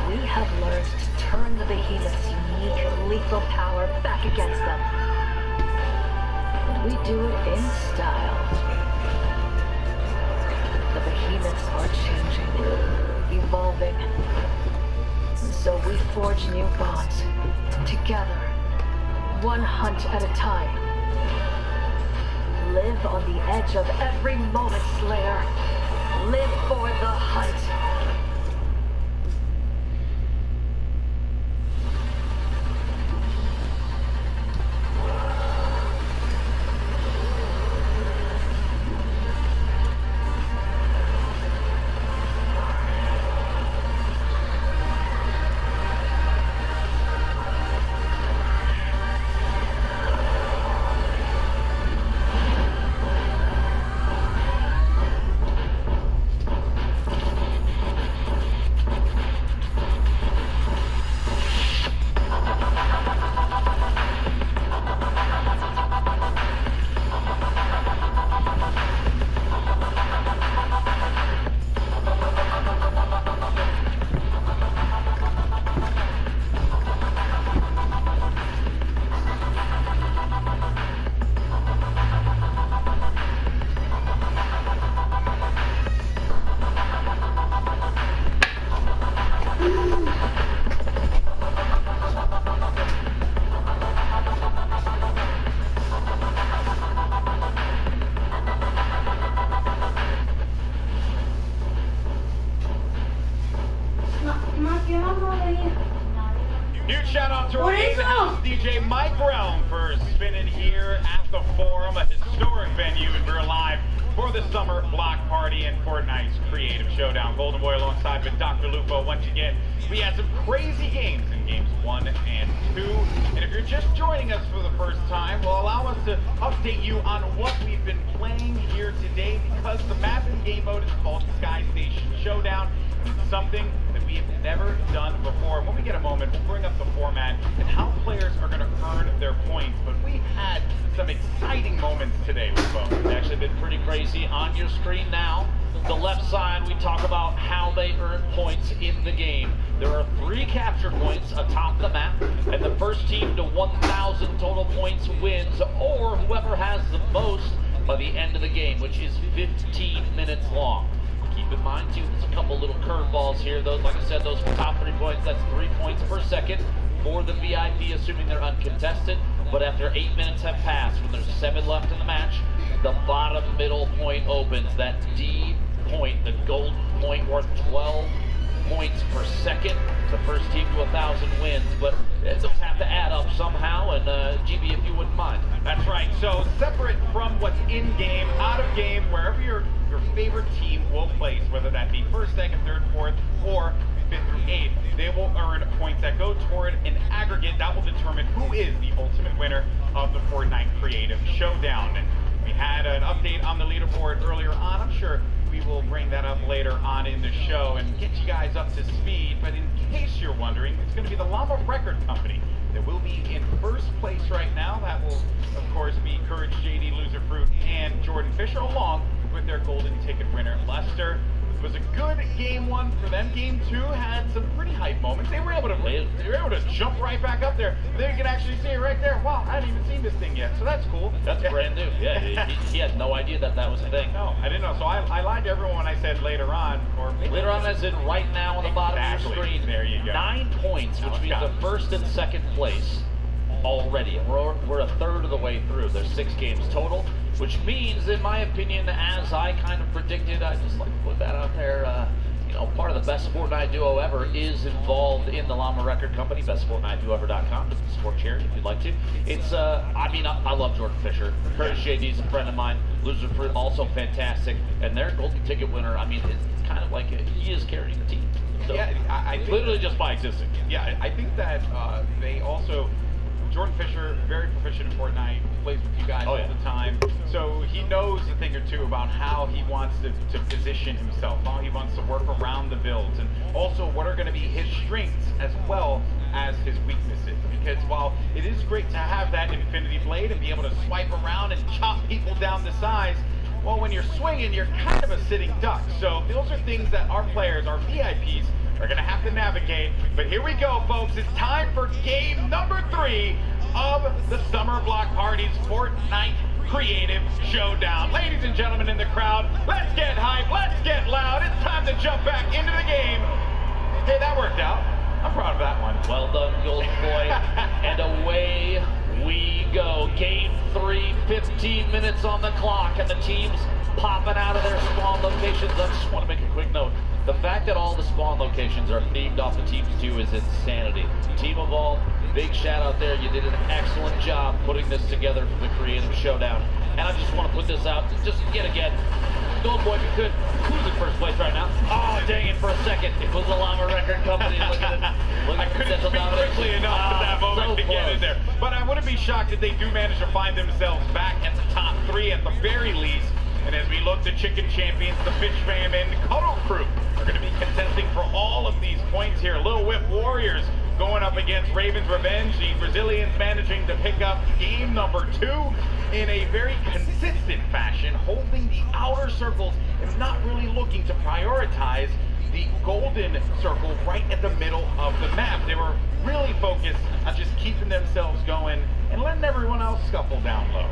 We have learned to turn the behemoth's unique, lethal power back against them. And we do it in style. The behemoths are changing, evolving. And so we forge new bonds, together, one hunt at a time. Live on the edge of every moment, Slayer. Live for the hunt. Huge shout out to our in-house DJ Mike Realm for spinning here at the Forum, a historic venue, and we're live for the summer block party and Fortnite's Creative Showdown. Golden Boy alongside with Dr. Lupo once again. We had some crazy games in games 1 and 2, and if you're just joining us for the first time, well, allow us to update you on what we've been playing here today, because the map in game mode is called Sky Station Showdown. It's something that we have never done before. When we get a moment, we'll bring up the format and how players are going to earn their points. But we've had some exciting moments today with both. It's actually been pretty crazy. On your screen now, the left side, we talk about how they earn points in the game. There are 3 capture points atop the map, and the first team to 1,000 total points wins, or whoever has the most by the end of the game, which is 15 minutes long. Keep in mind, too, there's a couple little curveballs here. Those, like I said, those top 3 points, that's 3 points per second for the VIP, assuming they're uncontested. But after 8 minutes have passed, when there's 7 left in the match, the bottom middle point opens. That D point, the golden point, worth 12 points per second. The first team to 1,000 wins, but those have to add up somehow, and GB, if you wouldn't mind. That's right. So separate from what's in game, out of game, wherever your favorite team will place, whether that be first, second, third, fourth, or 5th through 8th, they will earn points that go toward an aggregate that will determine who is the ultimate winner of the Fortnite Creative Showdown. And we had an update on the leaderboard earlier on. I'm sure we will bring that up later on in the show and get you guys up to speed. But in case you're wondering, it's going to be the Llama Record Company that will be in first place right now. That will, of course, be Courage JD, Loser Fruit, and Jordan Fisher, along with their golden ticket winner, Lester. It was a good game 1 for them. Game 2 had some pretty hype moments. They were able to jump right back up there. There you can actually see it right there. Wow, I hadn't even seen this thing yet, so that's cool. That's brand new. Yeah, he had no idea that was a thing. No, I didn't know. So I lied to everyone when I said later on, or maybe later on, as in right now on the bottom of the screen. There you go. 9 points, which means the first and second place already. We're a third of the way through. There's 6 games total, which means, in my opinion, as I kind of predicted, I just like to put that out there. You know, part of the best Fortnite duo ever is involved in the Llama Record Company, bestfortniteduoever.com. Support charity if you'd like to. It's, I mean, I love Jordan Fisher. Curtis JD's a friend of mine. Loser Fruit, also fantastic. And their golden ticket winner, I mean, it's kind of like he is carrying the team. So, yeah, I think literally just by existing. Yeah, I think that they also, Jordan Fisher, very proficient in Fortnite, plays with you guys all the time. So he knows a thing or two about how he wants to position himself, how he wants to work around the builds, and also what are going to be his strengths as well as his weaknesses. Because while it is great to have that infinity blade and be able to swipe around and chop people down to size, well, when you're swinging, you're kind of a sitting duck. So those are things that our players, our VIPs, are going to have to navigate. But here we go, folks. It's time for game number 3 of the Summer Block Party's Fortnite Creative Showdown. Ladies and gentlemen in the crowd, let's get hype, let's get loud. It's time to jump back into the game. Hey, that worked out. I'm proud of that one. Well done, Golden Boy. And away we go. Game 3, 15 minutes on the clock, and the team's popping out of their spawn locations. I just want to make a quick note. The fact that all the spawn locations are themed off the teams too is insanity. Team Evolve, big shout out there. You did an excellent job putting this together for the Creative Showdown. And I just want to put this out, just yet again. Golden Boy, if you could, who's in first place right now? Oh, dang it, for a second. It was the Llama Record Company. Look at it. I couldn't speak quickly enough at that moment to get in there. But I wouldn't be shocked if they do manage to find themselves back at the top 3 at the very least. And as we look to Chicken Champions, the Fish Fam and Cuddle Crew are going to be contesting for all of these points here. Little Whip Warriors going up against Raven's Revenge. The Brazilians managing to pick up game number 2 in a very consistent fashion, holding the outer circles and not really looking to prioritize the golden circle right at the middle of the map. They were really focused on just keeping themselves going and letting everyone else scuffle down low.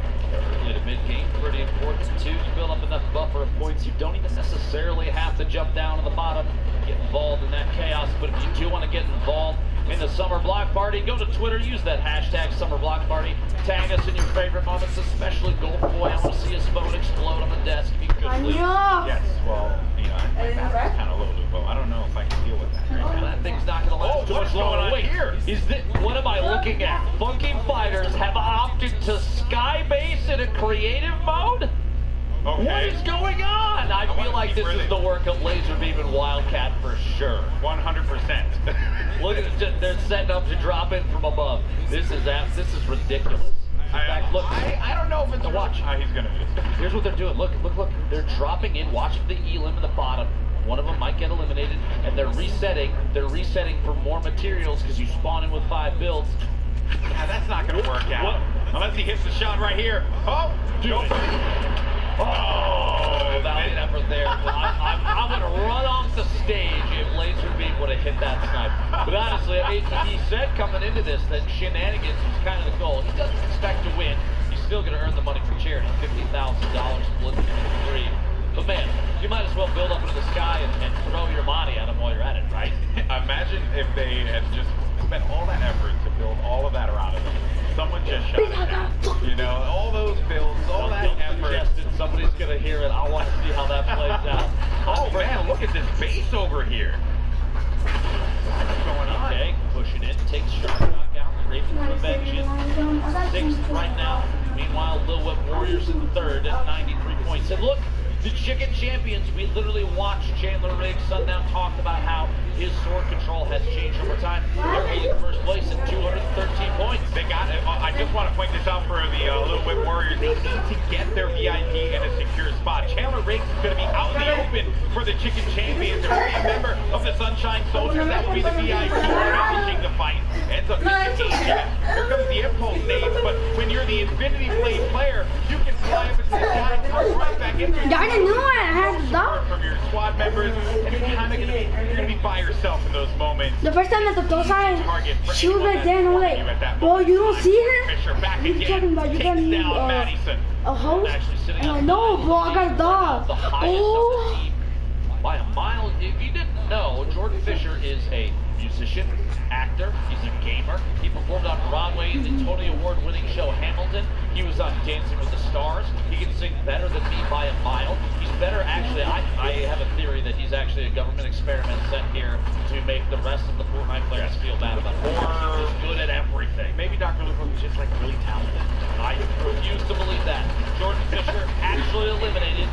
Early to mid-game, pretty important too. You build up enough buffer of points, you don't even necessarily have to jump down to the bottom, get involved in that chaos. But if you do want to get involved in the Summer Block Party, go to Twitter, use that hashtag Summer Block Party, tag us in your favorite moments, especially Golden Boy. I want to see his phone explode on the desk if you could, please. Yes, well, you know, my battery's kind of low, Lupo. I don't know if I can deal with that right now. That thing's not going to last too much longer. Wait, what am I looking at? Funky Fighters have opted to skybase in a creative mode? Okay. What is going on? I feel like this is the work of Laserbeam and Wildcat for sure. 100%. Look at it, they're setting up to drop in from above. This is ridiculous. In fact, look. I don't know if it's a watch. He's gonna do it. Here's what they're doing. Look. They're dropping in. Watch the elim in the bottom. One of them might get eliminated, and they're resetting. They're resetting for more materials because you spawn in with 5 builds. Yeah, that's not going to work out. Unless he hits the shot right here. Oh, do it. Oh, valiant effort there. I'm going to run off the stage if Laserbeam would have hit that snipe. But honestly, I mean, he said coming into this that shenanigans was kind of the goal. He doesn't expect to win. He's still going to earn the money for charity, $50,000 split between 3. But man, you might as well build up into the sky and throw your money at him while you're at it, right? Imagine if they had just spent all that effort to build all of that around him. Someone just shut it down. You know, all those builds, all that effort. Somebody's going to hear it. I want to see how that plays out. Oh man, look at this base over here. What's going on? Okay, pushing it. Takes Shark knockout. Ravens Revenge in 6th right now. Meanwhile, Lil Whip Warriors in 3rd at 93 points. And look, the Chicken Champions, we literally watched Chandler Riggs Sundown talked about how his sword control has changed over time. They're in 1st place at 213 points. They got it. I just want to point this out for the Lil Whip Warriors. They need to get their VIP in a secure spot. Chandler Riggs is going to be out in the open for the Chicken Champions. If you're a member of the Sunshine Soldiers, that will be the VIP finishing the fight. Ends up missing here comes the impulse nades, but when you're the Infinity Blade player, you can fly up into the sky and come right back into the I knew I had to stop. From your squad members, and you're kind of gonna be by yourself in those moments. The first time that the side, she was right there, and I'm like, bro, you don't see her? What are you talking about? You got me a host? And I'm like, no, bro, I got a dog. Oh. By a mile. If you didn't know, Jordan Fisher is a musician, actor, he's a gamer. He performed on Broadway in the Tony Award-winning show Hamilton. He was on Dancing with the Stars. He can sing better than me by a mile. He's better, actually, I have a theory that he's actually a government experiment sent here to make the rest of the Fortnite players feel bad about it. Or good at everything. Maybe Dr. Lupo is just like really talented. I refuse to believe that. Jordan Fisher actually eliminated.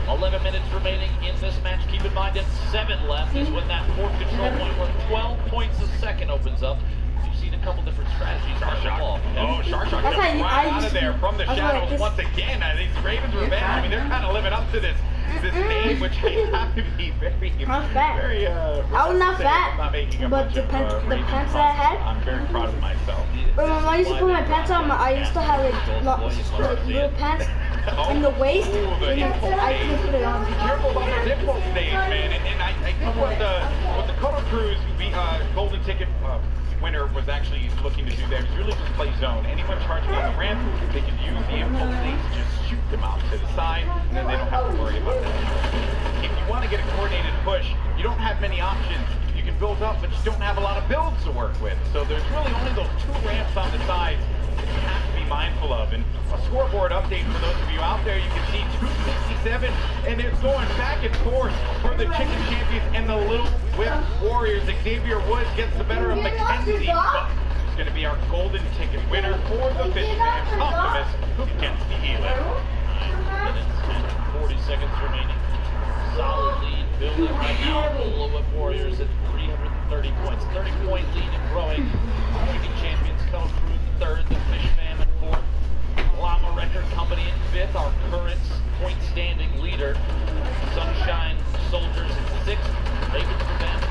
11 minutes remaining in this match. Keep in mind, at 7 left is when that 4th control point where 12 points a second opens up. You've seen a couple different strategies. Shark Shock. Oh, Shark Shock comes right out of there from the shadows once again. I think Ravens Revenge. I mean, they're kind of living up to this name, which I have to be very, very. I was not fat, but the pants that I had. I'm very proud of myself. When I used to put my pants on, I used to have like little pants. In the waist, and I can put it on. Be careful about those impulse stage, man. And I think what the Kodo Cruz golden ticket winner was actually looking to do there is really just play zone. Anyone charging on the ramp, they can use the impulse stage to just shoot them out to the side, and then they don't have to worry about that. If you want to get a coordinated push, you don't have many options. You can build up, but you don't have a lot of builds to work with. So there's really only those 2 ramps on the sides that you have to be mindful of. And a scoreboard update for those of you out there, you can see 267, and it's going back and forth for the Chicken Champions and the Little Whip Warriors. Xavier Woods gets the better of Mackenzie, but it's going to be our golden ticket winner for the Fishman Optimus against the Healer. 9 minutes and 40 seconds remaining. Solid lead building right now. The Little Whip Warriors at 330 points. 30-point lead and growing. Chicken Champions come through the 3rd, the Fishman in 4th. Llama Record Company in 5th, our current point standing leader. Sunshine Soldiers in 6th. Ravens Revenge.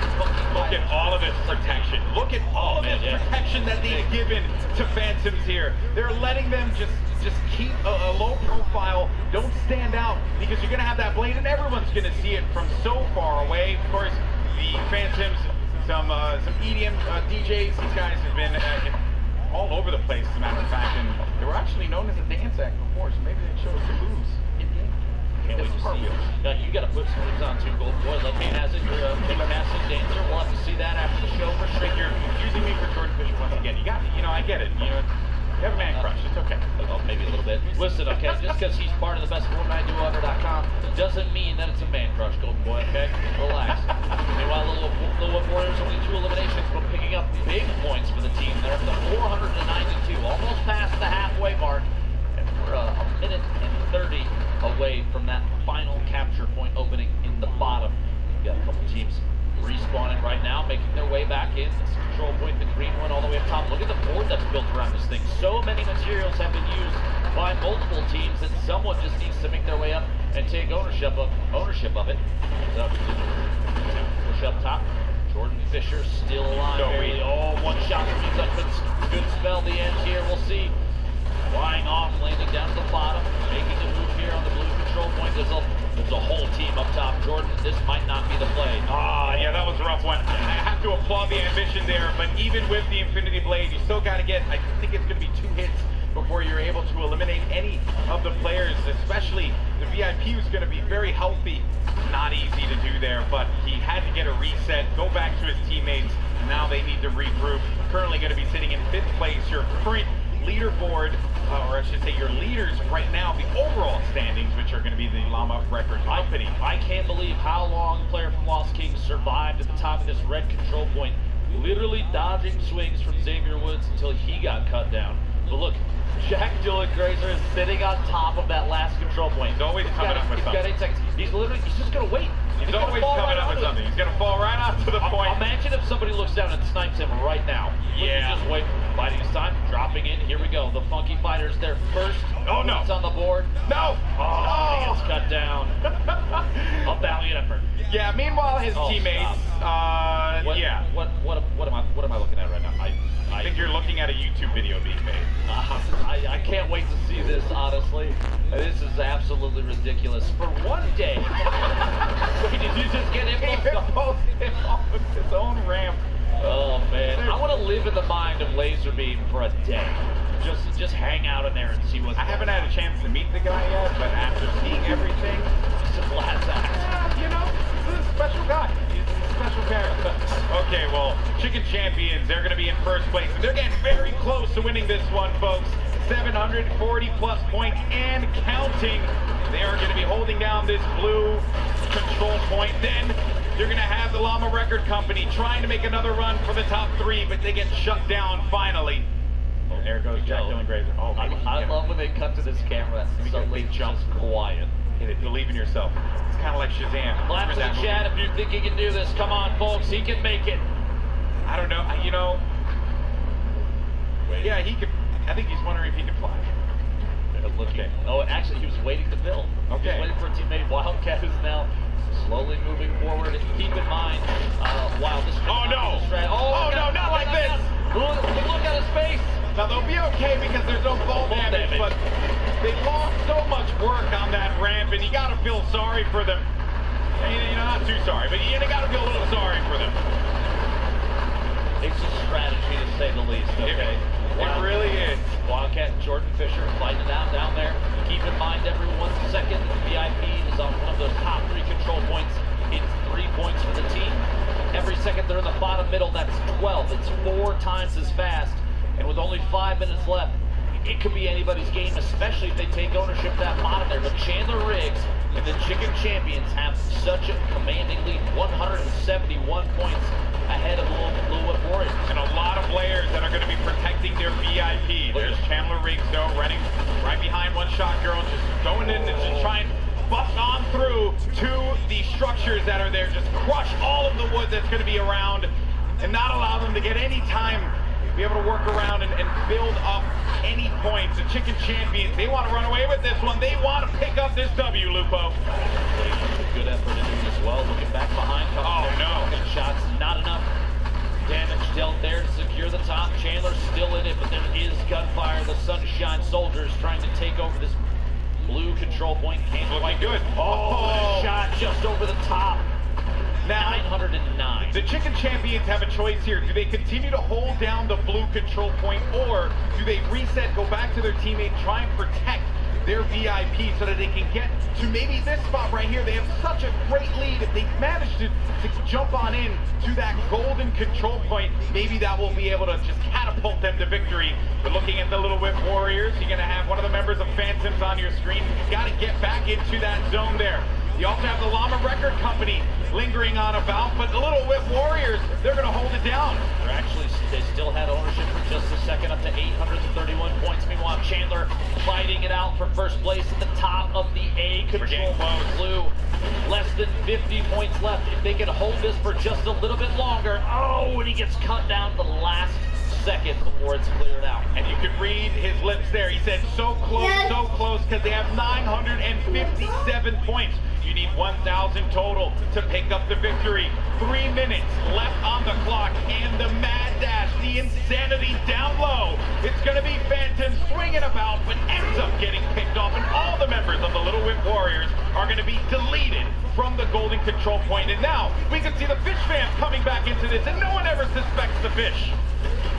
Look at all of this protection. Look at all of this protection that they've given to Phantoms here. They're letting them just keep a low profile. Don't stand out because you're going to have that blade and everyone's going to see it from so far away. Of course, the Phantoms, some EDM DJs, these guys have been all over the place, as a matter of fact, and they were actually known as a dance act before, so maybe they showed us some moves in-game. Can't wait to see it. You got to put some moves on too, Golden Boy. Left hand has it. You're a fantastic dancer. We'll have to see that after the show for sure. You're using me for Jordan Fisher once again. You got, I get it. You have a man crush. It's okay. Well, maybe a little bit. Listen, okay, just because he's part of the best FortniteDuoEver.com doesn't mean that it's a man crush, Golden Boy, okay? Relax. Meanwhile, Little Whip Warriors only 2 eliminations, but picking up big points for the team. They're up to 492, almost past the halfway mark. And we're a minute and 30 away from that final capture point opening in the bottom. We've got a couple teams respawning right now, making their way back in. This control point, the green one, all the way up top. Look at the board that's built around this thing. So many materials have been used find multiple teams, and someone just needs to make their way up and take ownership of it. So, push up top. Jordan Fisher still alive. Oh, one shot from his up. Good spell the end here. We'll see. Flying off, landing down to the bottom, making the move here on the blue control point. There's a whole team up top. Jordan, this might not be the play. Yeah, that was a rough one. I have to applaud the ambition there, but even with the Infinity Blade, you still got to get, I think it's going to be 2 hits before you're able to eliminate any of the players, especially the VIP who's going to be very healthy. Not easy to do there, but he had to get a reset, go back to his teammates. Now they need to regroup. Currently going to be sitting in 5th place. Your current leaderboard, or I should say your leaders right now, the overall standings, which are going to be the Llama Record Company. I can't believe how long the player from Lost Kings survived at the top of this red control point, literally dodging swings from Xavier Woods until he got cut down. But look, Jack Dylan Grazer is sitting on top of that last control point. He's always coming up with something. He's got 8 seconds. He's just going to wait. He's always coming up with something. He's going to fall right out to the point. Imagine if somebody looks down and snipes him right now. Yeah. Just wait, biding his time, dropping in. Here we go. The Funky Fighters, their first. Oh, no. It's on the board. No. He gets cut down. A valiant effort. Yeah, meanwhile, his teammates, yeah. What am I looking at right now? I think you're looking at a YouTube video being made. I can't wait to see this, honestly. This is absolutely ridiculous. For one day. Wait, did you just get him? He off with his own ramp. Oh, man. I want to live in the mind of Laserbeam for a day. Just hang out in there and see what's I haven't had a chance to meet the guy yet, but after seeing everything, it's a blast act. You know, he's a special guy. He's a special character. Okay, well, Chicken Champions, they're going to be in 1st place, and they're getting very close to winning this one, folks. 740 plus points and counting. They are going to be holding down this blue control point. Then you're going to have the Llama Record Company trying to make another run for the top 3, but they get shut down finally. Oh, there goes Jack Dylan Grazer. Oh, I love when they cut to this camera and suddenly just quiet. Believe in yourself. It's kind of like Shazam. Clap to the chat if you think he can do this. Come on, folks. He can make it. I don't know. You know. Yeah, he could. I think he's wondering if he can fly. Okay. Oh, actually, he was waiting to build. Okay. He was waiting for a teammate. Wildcat is now slowly moving forward. Keep in mind, while this. Oh no! Oh no! Not like this! Look at his face. Now they'll be okay because there's no fall damage, but they lost so much work on that ramp, and you gotta feel sorry for them. You know, not too sorry, but you gotta feel a little sorry for them. It's a strategy to say the least, okay? It really is. Wildcat and Jordan Fisher fighting it out down there. Keep in mind every 1 second the VIP is on one of those top 3 control points. It's 3 points for the team. Every second they're in the bottom middle, that's 12. It's 4 times as fast. And with only 5 minutes left, it could be anybody's game, especially if they take ownership of that bottom there. But Chandler Riggs and the Chicken Champions have such a commanding lead, 171 points ahead of the Blue Whip Warriors. And a lot of players that are going to be protecting their VIP. There's Chandler Riggs, though, running right behind One Shot Girl, just going in and just trying to bust on through to the structures that are there, just crush all of the wood that's going to be around and not allow them to get any time be able to work around and build up any points. The Chicken Champions, they want to run away with this one. They want to pick up this W, Lupo. Good effort in it as well. Looking back behind. Oh, no. Shots, not enough damage dealt there to secure the top. Chandler's still in it, but there is gunfire. The Sunshine Soldiers trying to take over this blue control point. Can't quite good. Oh, shot just over the top. Now, 909. The Chicken Champions have a choice here. Do they continue to hold down the blue control point, or do they reset, go back to their teammate, try and protect their VIP so that they can get to maybe this spot right here? They have such a great lead. If they manage to jump on in to that golden control point, maybe that will be able to just catapult them to victory. But looking at the Little Whip Warriors, you're going to have one of the members of Phantoms on your screen. You've got to get back into that zone there. You also have the Llama Record Company lingering on about, but the Little Whip Warriors, they're going to hold it down. They still had ownership for just a second, up to 831 points. Meanwhile, Chandler fighting it out for first place at the top of the A control blue. Less than 50 points left. If they can hold this for just a little bit longer. Oh, and he gets cut down the last second before it's cleared out. And you could read his lips there. He said so close, because they have 957 points. You need 1,000 total to pick up the victory. 3 minutes left on the clock, and the mad dash, the insanity down low. It's going to be Phantom swinging about, but ends up getting picked off, and all the members of the Little Whip Warriors are going to be deleted from the golden control point. And now we can see the Fish fam coming back into this, and no one ever suspects the Fish.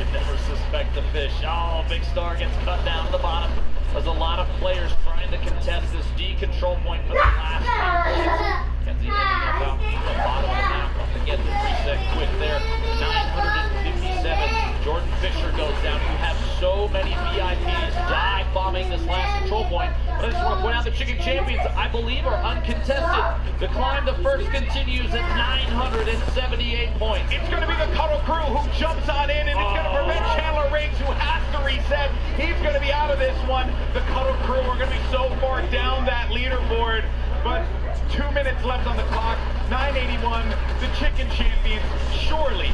You never suspect the Fish. Oh, Big Star gets cut down to the bottom. There's a lot of players trying to contest this D control point for the last time. Kenzie ending up out to the bottom of the map. Again, the reset quick there. 957. Jordan Fisher goes down. You have so many VIPs dive bombing this last control point. But I just want to point out the Chicken Champions, I believe, are uncontested. The climb to first continues at 978 points. It's going to be the Cuddle Crew who jumps on in, and it's going to prevent Chandler Riggs, who has to reset. He's going to be out of this one. The Cuddle Crew are going to be so far down that leaderboard, but 2 minutes left on the clock. 981. The Chicken Champions. Surely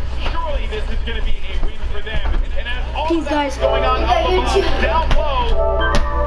this is going to be a win for them. And as all that's going on up above, down low.